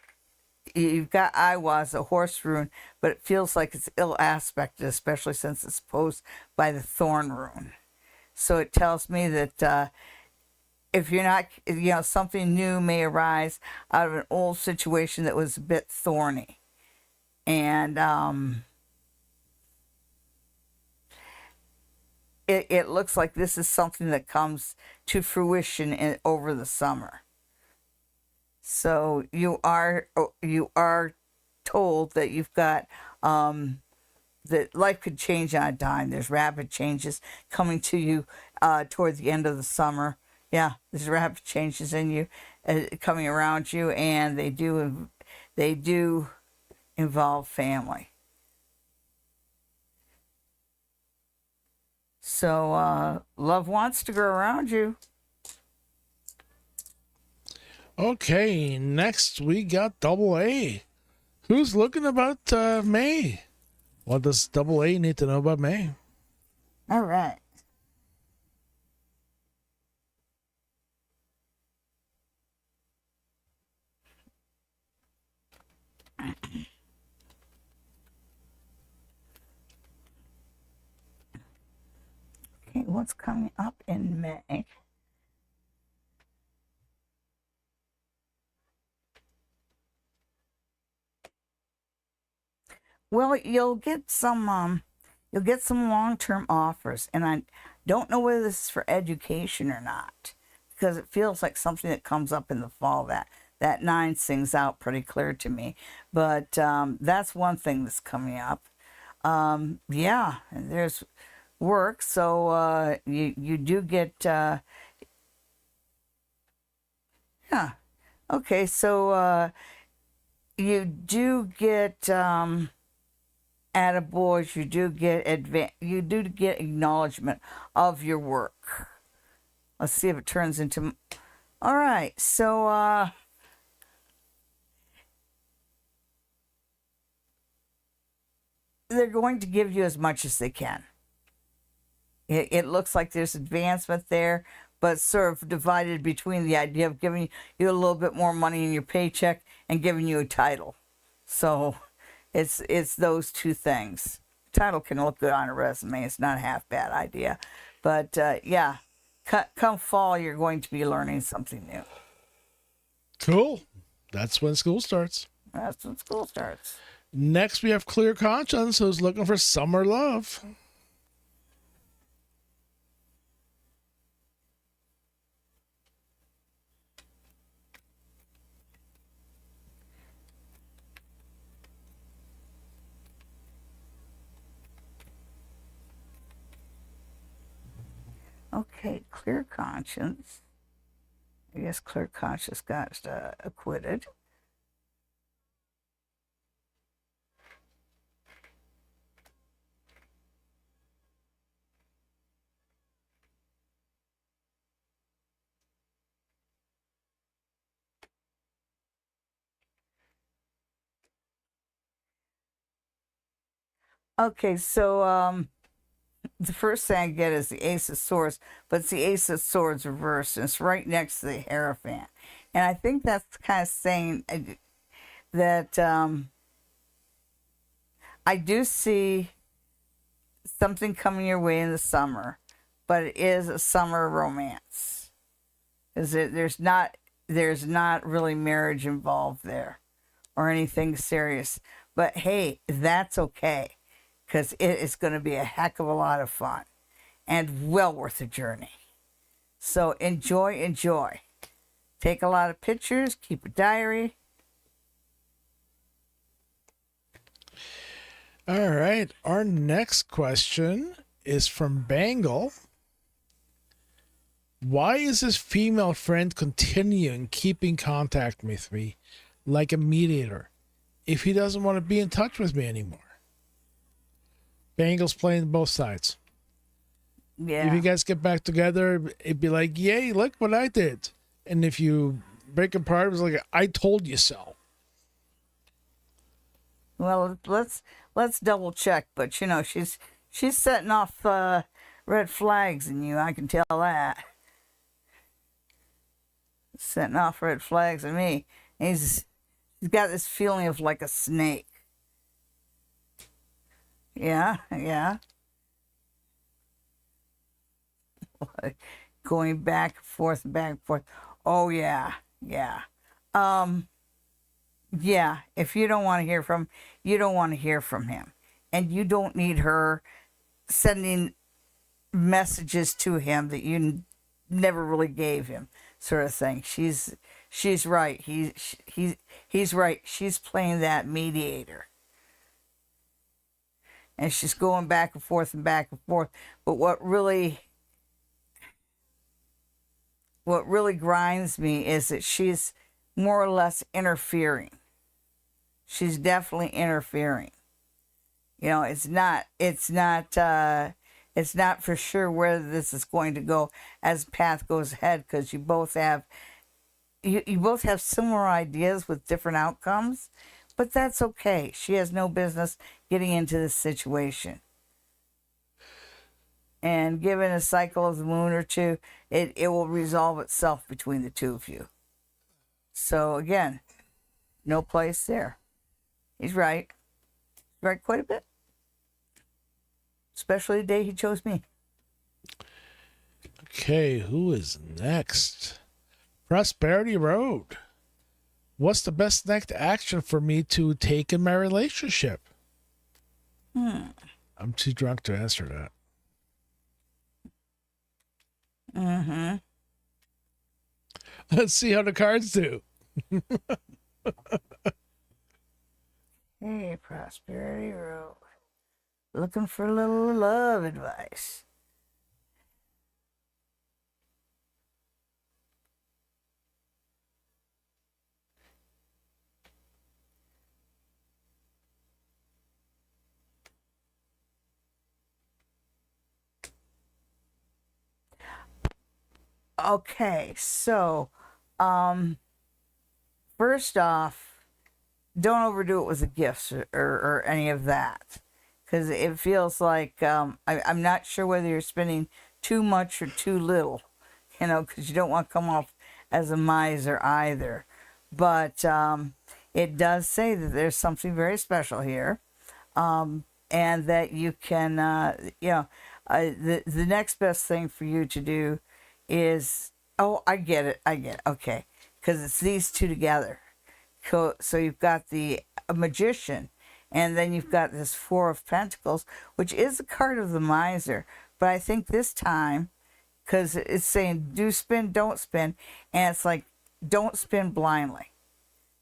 Iwas, a horse rune, but it feels like it's ill aspected, especially since it's opposed by the thorn rune. So it tells me that if you're not, something new may arise out of an old situation that was a bit thorny. And it looks like this is something that comes to fruition over the summer. So you are told that you've got that life could change on a dime. There's rapid changes coming to you toward the end of the summer. Yeah, there's rapid changes in you coming around you, and they do involve family. So love wants to grow around you. Okay, next we got double A. Who's looking about May? What does double A need to know about May? All right. Okay, what's coming up in May? Well, you'll get some long-term offers, and I don't know whether this is for education or not, because it feels like something that comes up in the fall. That nine sings out pretty clear to me, but that's one thing that's coming up. Yeah, and there's work, so you do get yeah. Okay, so you do get attaboys, you do get acknowledgement of your work. Let's see if it turns into. All right, so they're going to give you as much as they can. It looks like there's advancement there, but sort of divided between the idea of giving you a little bit more money in your paycheck and giving you a title. So it's those two things. Title can look good on a resume. It's not a half bad idea. But yeah, come fall, you're going to be learning something new. Cool. That's when school starts. That's when school starts. Next, we have Clear Conscience, who's looking for summer love. Okay, Clear Conscience. I guess Clear Conscience got acquitted. Okay, so the first thing I get is the Ace of Swords, but it's the Ace of Swords reversed, and it's right next to the Hierophant. And I think that's kind of saying that I do see something coming your way in the summer, but it is a summer romance. There's not really marriage involved there or anything serious. But hey, that's okay, because it is going to be a heck of a lot of fun and well worth the journey. So enjoy. Take a lot of pictures, keep a diary. All right. Our next question is from Bangle. Why is his female friend continuing keeping contact with me like a mediator if he doesn't want to be in touch with me anymore? Bangle's playing both sides. Yeah. If you guys get back together, it'd be like, yay, look what I did. And if you break apart, it was like, I told you so. Well, let's double check, but you know, she's setting off red flags in you, I can tell that. Setting off red flags in me. He's got this feeling of like a snake. Yeah. Going back and forth. Oh yeah. Yeah, if you don't want to hear from him, you don't want to hear from him. And you don't need her sending messages to him that never really gave him, sort of thing. She's right. He's right. She's playing that mediator. And she's going back and forth and back and forth. But what really grinds me is that she's more or less interfering. She's definitely interfering. You know, it's not for sure where this is going to go as the path goes ahead, because you both have similar ideas with different outcomes, but that's okay. She has no business getting into this situation. And given a cycle of the moon or two, it will resolve itself between the two of you. So again, no place there. He's right. He's right quite a bit. Especially the day he chose me. Okay, who is next? Prosperity Road. What's the best next action for me to take in my relationship? I'm too drunk to answer that. Mm-hmm. Let's see how the cards do. Hey, Prosperity Road. Looking for a little love advice. Okay, so, first off, don't overdo it with the gifts or any of that, because it feels like I'm not sure whether you're spending too much or too little, you know, because you don't want to come off as a miser either. But it does say that there's something very special here, and that you can, the next best thing for you to do is, oh, I get it, okay, because it's these two together. So you've got the Magician, and then you've got this Four of Pentacles, which is a card of the miser. But I think this time, because it's saying do spend, don't spend, and it's like, don't spend blindly.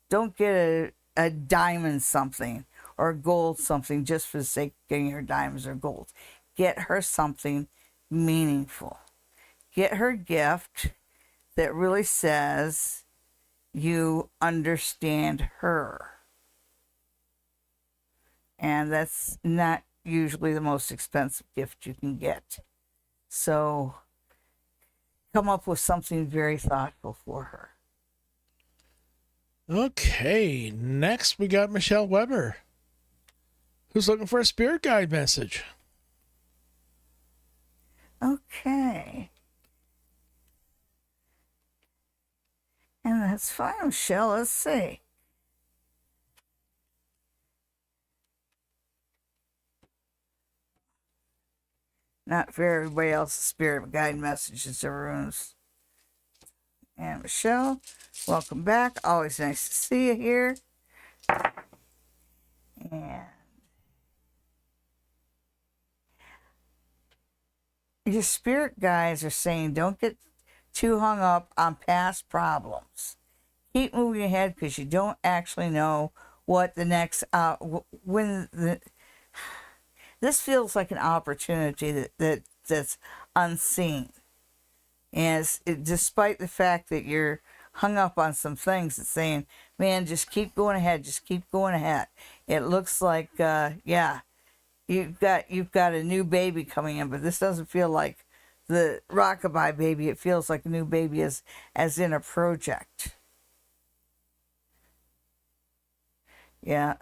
Don't get a diamond something or a gold something just for the sake of getting her diamonds or gold. Get her something meaningful. Get her a gift that really says you understand her. And that's not usually the most expensive gift you can get. So come up with something very thoughtful for her. Okay, next we got Michelle Weber, who's looking for a spirit guide message. Okay. And that's fine, Michelle. Let's see. Not for everybody else's spirit guide messages, everyone's. And Michelle, welcome back. Always nice to see you here. And your spirit guides are saying don't get too hung up on past problems. Keep moving ahead, because you don't actually know what the next this feels like an opportunity that's unseen. And despite the fact that you're hung up on some things, it's saying, man, just keep going ahead, just keep going ahead. It looks like you've got a new baby coming in, but this doesn't feel like the rockabye baby. It feels like a new baby as in a project. Yeah.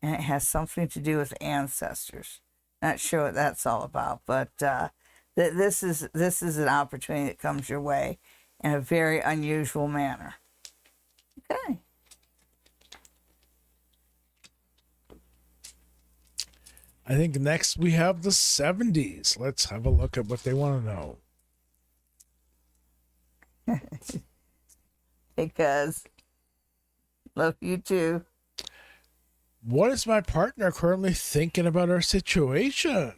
And it has something to do with ancestors. Not sure what that's all about, but this is an opportunity that comes your way in a very unusual manner. Okay. I think next we have the 70s. Let's have a look at what they want to know. Because love you too. What is my partner currently thinking about our situation?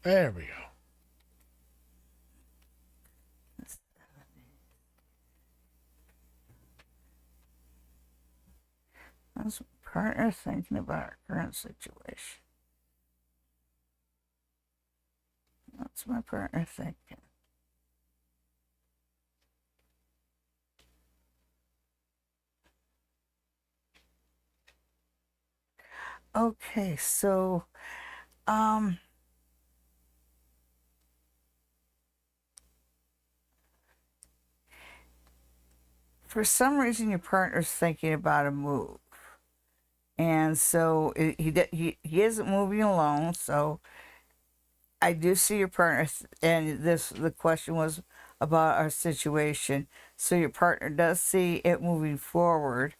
There we go. That's my partner thinking about our current situation. What's my partner thinking? Okay, so, for some reason your partner's thinking about a move. And so he isn't moving alone, so I do see your partner, and the question was about our situation. So your partner does see it moving forward,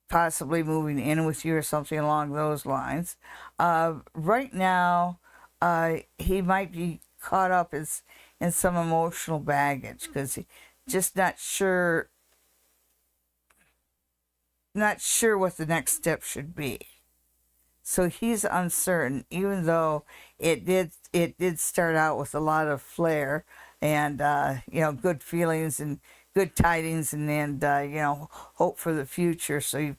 possibly moving in with you or something along those lines. Right now, he might be caught up in some emotional baggage because he's just not sure what the next step should be. So he's uncertain, even though it did start out with a lot of flair and good feelings and good tidings and hope for the future. So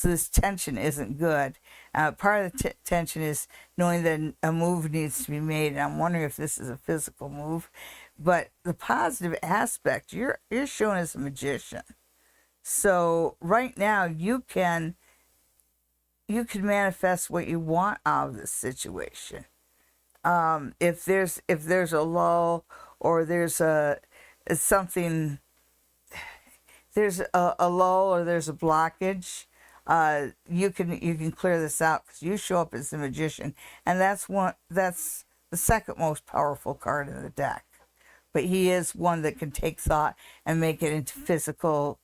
this tension isn't good. Part of the tension is knowing that a move needs to be made. And I'm wondering if this is a physical move, but the positive aspect, you're shown as a magician. So right now you can manifest what you want out of this situation. If there's a lull or there's a lull or there's a blockage, you can clear this out because you show up as the magician, and that's the second most powerful card in the deck. But he is one that can take thought and make it into physical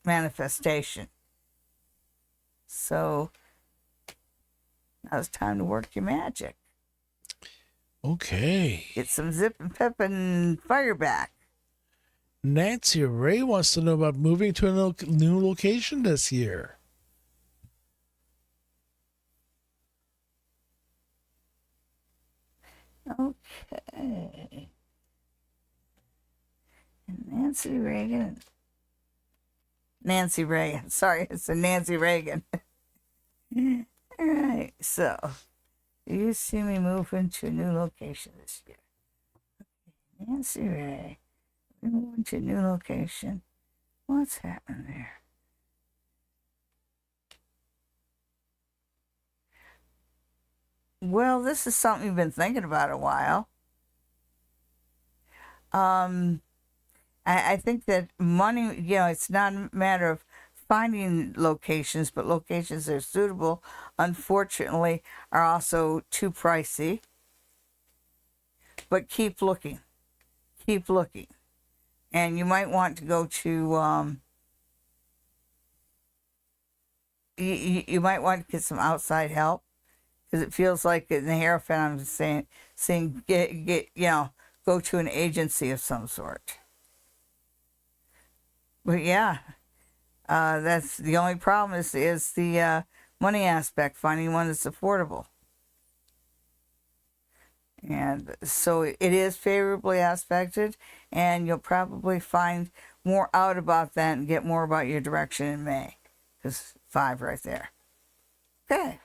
manifestation. So now it's time to work your magic. Okay. Get some zip and pep and fire back. Nancy Ray wants to know about moving to a new location this year. Okay. And Nancy Reagan. Sorry, it's a Nancy Reagan. All right, so you see me move into a new location this year. Okay, Nancy Ray, we move into a new location. What's happening there? Well, this is something you've been thinking about a while. I think that money, it's not a matter of finding locations, but locations that are suitable, unfortunately, are also too pricey. But keep looking. Keep looking. And you might want to go to, you might want to get some outside help, because it feels like in the Hierophant I'm saying get go to an agency of some sort. But yeah, that's the only problem is the money aspect, finding one that's affordable. And so it is favorably aspected, and you'll probably find more out about that and get more about your direction in May, because 5 right there. Okay.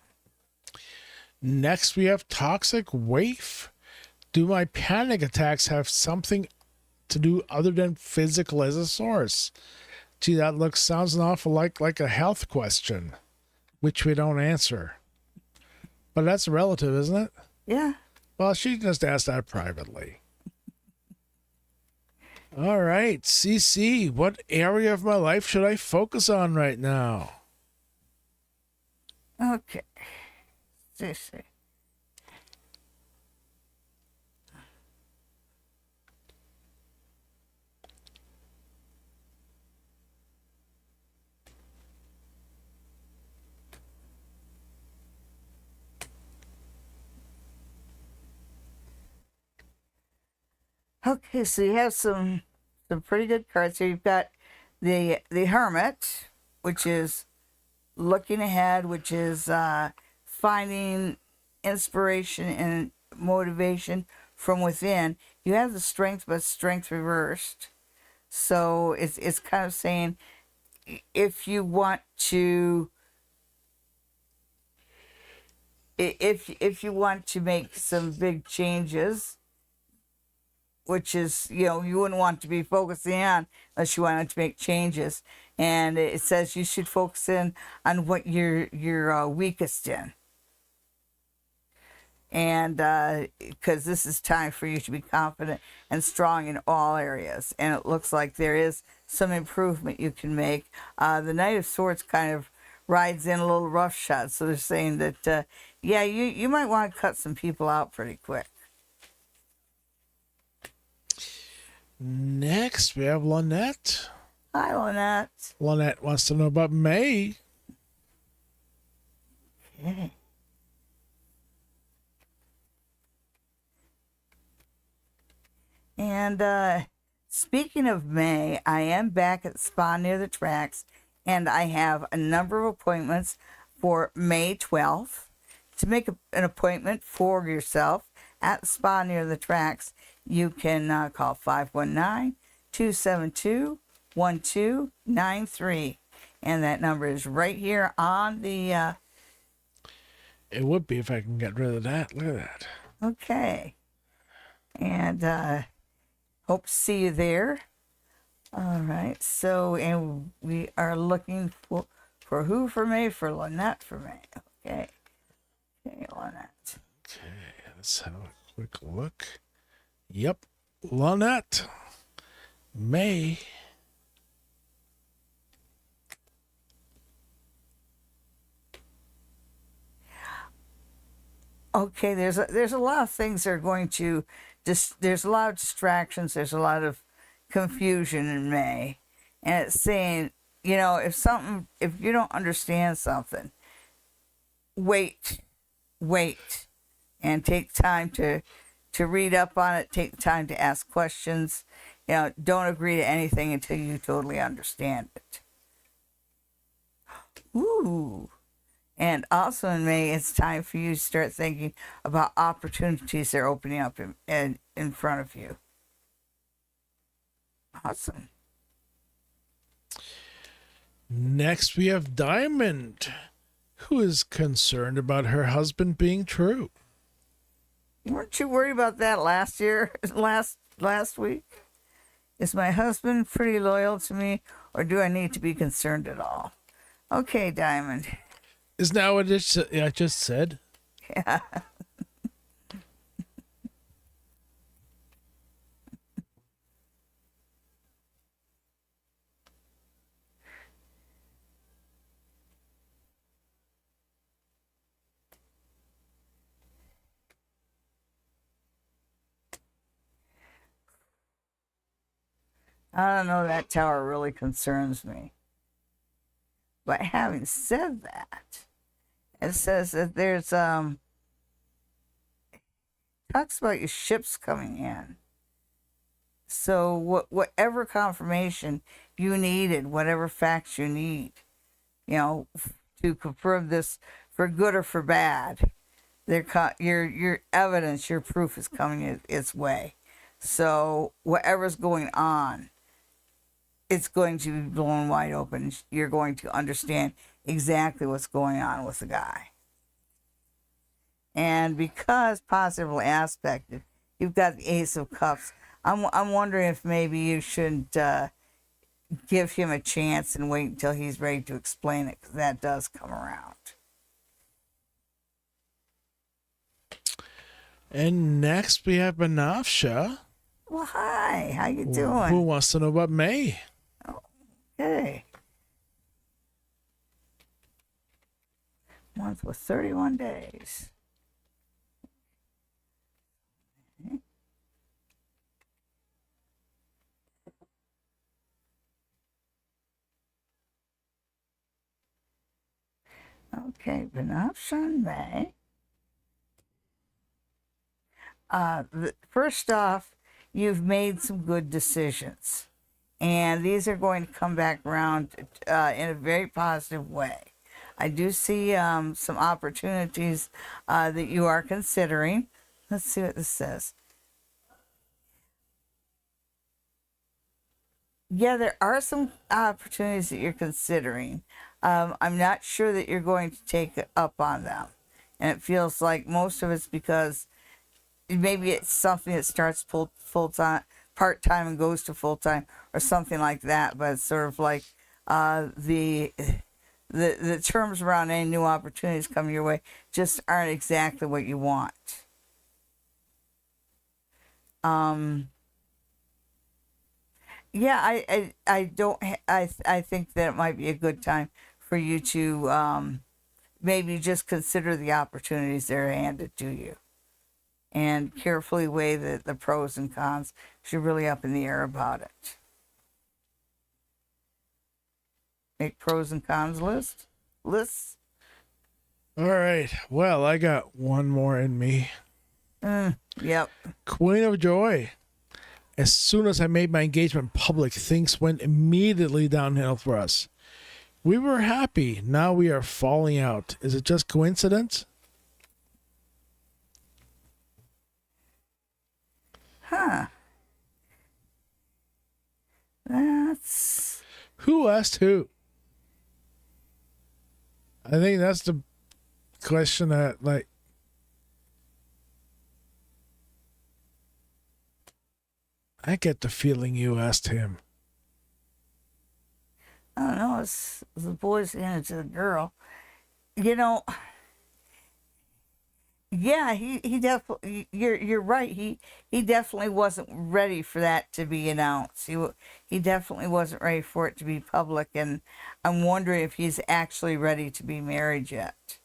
Next, we have Toxic Waif. Do my panic attacks have something to do other than physical as a source? Gee, that sounds an awful like a health question, which we don't answer. But that's relative, isn't it? Yeah. Well, she just asked that privately. All right, CC, what area of my life should I focus on right now? Okay. CC. Okay, so you have some pretty good cards here. You've got the Hermit, which is looking ahead, which is finding inspiration and motivation from within. You have the strength, but strength reversed. So it's kind of saying if you want to if you want to make some big changes, which is, you wouldn't want to be focusing on unless you wanted to make changes. And it says you should focus in on what you're weakest in. And because this is time for you to be confident and strong in all areas. And it looks like there is some improvement you can make. The Knight of Swords kind of rides in a little roughshod. So they're saying that, you might want to cut some people out pretty quick. Next, we have Lynette. Hi, Lynette. Lynette wants to know about May. Okay. And speaking of May, I am back at the spa near the tracks, and I have a number of appointments for May 12th. To make an appointment for yourself at the spa near the tracks, you can call 519-272-1293. And that number is right here on the... It would be if I can get rid of that. Look at that. Okay. And hope to see you there. All right. So, and we are looking for who for May? For Lynette for May. Okay. Okay, Lynette. Okay, let's have a quick look. Yep, Lynette. May. Okay, there's a lot of things that are going to there's a lot of distractions, there's a lot of confusion in May. And it's saying, if you don't understand something, wait and take time to read up on it, take time to ask questions. Don't agree to anything until you totally understand it. Ooh. And also in May, it's time for you to start thinking about opportunities that are opening up in front of you. Awesome. Next, we have Diamond, who is concerned about her husband being true. Weren't you worried about that last week? Is my husband pretty loyal to me, or do I need to be concerned at all? Okay, Diamond. Isn't that what I just said? Yeah. I don't know, that tower really concerns me. But having said that, it says that there's talks about your ships coming in. So whatever confirmation you needed, whatever facts you need, to confirm this for good or for bad, your evidence, your proof is coming its way. So whatever's going on, it's going to be blown wide open. You're going to understand exactly what's going on with the guy. And because positively aspected, you've got the Ace of Cups. I'm wondering if maybe you shouldn't give him a chance and wait until he's ready to explain it, because that does come around. And next we have Banafsha. Well, hi. How you doing? Who wants to know about May? Okay. Month with 31 days. Okay, Banafsha May. First off, you've made some good decisions. And these are going to come back around in a very positive way. I do see some opportunities that you are considering. Let's see what this says. Yeah, there are some opportunities that you're considering. I'm not sure that you're going to take up on them. And it feels like most of it's because maybe it's something that starts full time, part time, and goes to full time, or something like that. But it's sort of like the terms around any new opportunities coming your way just aren't exactly what you want. Yeah, I think that it might be a good time for you to maybe just consider the opportunities that are handed to you, and carefully weigh the pros and cons, 'cause you're really up in the air about it. Make pros and cons lists. All right. Well, I got one more in me. Yep. Queen of Joy. As soon as I made my engagement public, things went immediately downhill for us. We were happy. Now we are falling out. Is it just coincidence? Huh. That's... Who asked who? I think that's the question that, like, I get the feeling you asked him. I don't know. It's the boys handed to the girl. You know. Yeah, he definitely. You're right. He definitely wasn't ready for that to be announced. He definitely wasn't ready for it to be public, and I'm wondering if he's actually ready to be married yet.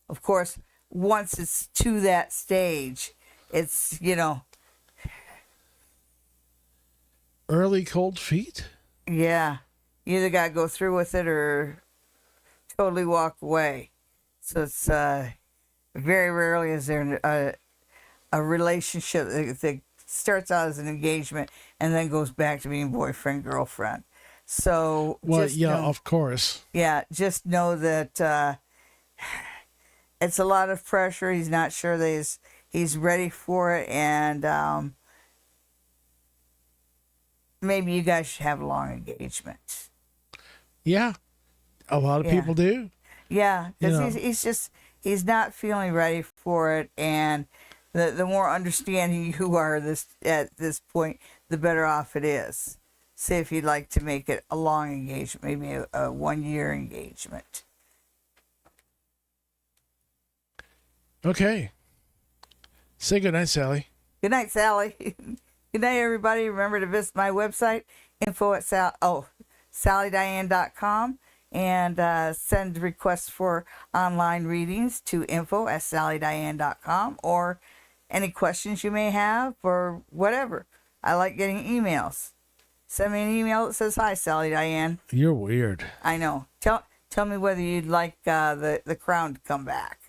Of course, once it's to that stage, it's Early cold feet? Yeah, you either got to go through with it or totally walk away. So it's very rarely is there a relationship that starts out as an engagement and then goes back to being boyfriend, girlfriend. So Well, yeah, of course. Yeah, just know that it's a lot of pressure. He's not sure that he's ready for it, and maybe you guys should have a long engagement. Yeah, a lot of people do. Yeah, because he's not feeling ready for it, and the more understanding you are at this point, the better off it is. Say if you'd like to make it a long engagement, maybe a 1-year engagement. Okay. Say goodnight, Sally. Good night, Sally. Good night, everybody. Remember to visit my website, info@sallydiane.com, and send requests for online readings to info@sallydiane.com, or any questions you may have or whatever. I like getting emails. Send me an email that says, "Hi, Sally Diane." You're weird. I know. Tell me whether you'd like the crown to come back.